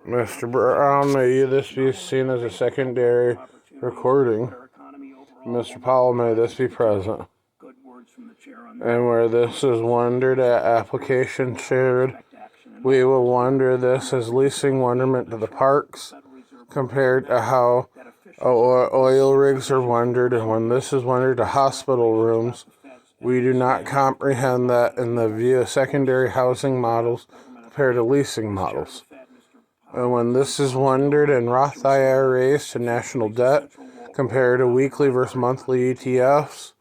Mr. Brown, may this be seen as a secondary recording. Mr. Powell, may this be present. And where this is wondered at application shared, we will wonder this as leasing wonderment to the parks, compared to how oil rigs are wondered, and when this is wondered to hospital rooms, we do not comprehend that in the view of secondary housing models compared to leasing models. And when this is wondered in Roth IRAs to national debt, compared to weekly versus monthly ETFs,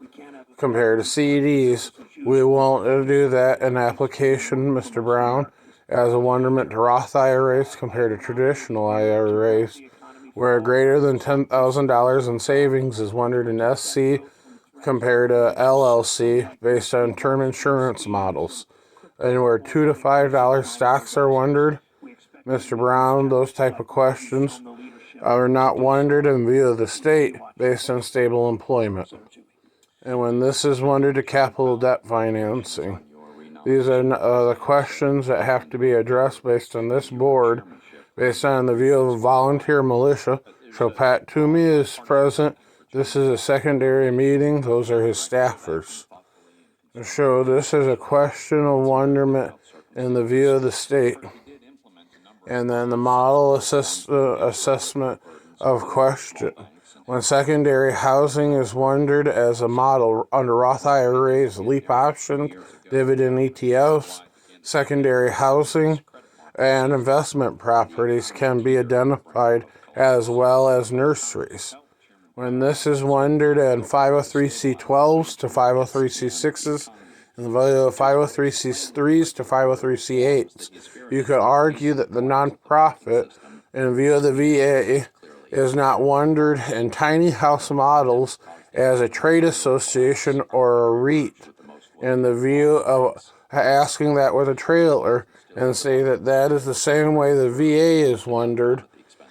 compared to CDs, we won't do that in application, Mr. Brown, as a wonderment to Roth IRAs compared to traditional IRAs, where greater than $10,000 in savings is wondered in SC compared to LLC based on term insurance models, and where $2 to $5 stocks are wondered, Mr. Brown, those type of questions are not wondered in view of the state based on stable employment. And when this is wondered to capital debt financing, these are the questions that have to be addressed based on this board, based on the view of a volunteer militia. So Pat Toomey is present. This is a secondary meeting. Those are his staffers. So this is a question of wonderment in the view of the state. And then the model assessment of question. When secondary housing is wondered as a model under Roth IRAs, LEAP options, dividend ETFs, secondary housing, and investment properties can be identified as well as nurseries. When this is wondered in 503c12s to 503c6s, and the value of 503c3s to 503c8s, you could argue that the nonprofit, in view of the VA, is not wondered in tiny house models as a trade association or a REIT, in the view of asking that with a trailer and say that that is the same way the VA is wondered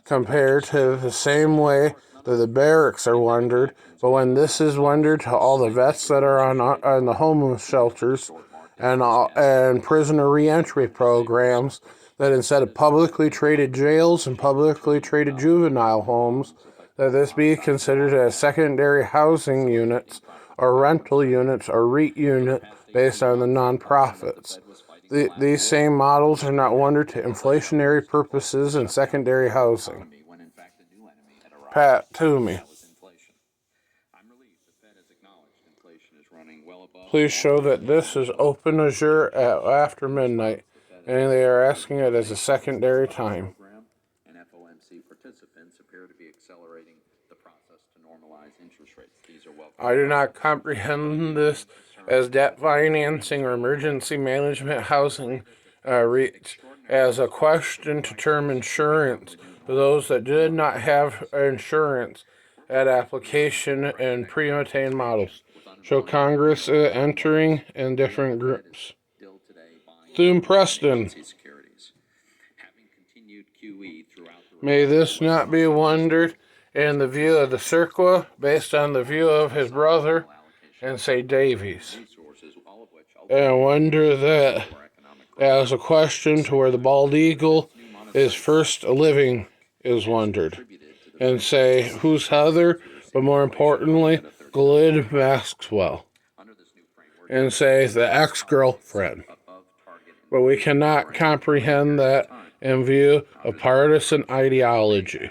compared to the same way that the barracks are wondered. But when this is wondered to all the vets that are on the homeless shelters and prisoner reentry programs, that instead of publicly traded jails and publicly traded juvenile homes, that this be considered as secondary housing units or rental units or REIT unit based on the nonprofits. These same models are not wondered to inflationary purposes in secondary housing. Pat Toomey. Please show that this is open azure after midnight, and they are asking it as a secondary time. And FOMC participants appear to be accelerating the process to normalize interest rates. These are welcome. I do not comprehend this as debt financing or emergency management housing reach as a question to term insurance for those that did not have insurance at application and pre-obtained models. Show Congress entering in different groups. Thune Preston. May this not be wondered in the view of the CERCLA based on the view of his brother and say Davies. And wonder that as a question to where the bald eagle is first living is wondered. And say who's Heather, but more importantly, Glenn Maxwell. And say the ex-girlfriend. But we cannot comprehend that in view of partisan ideology.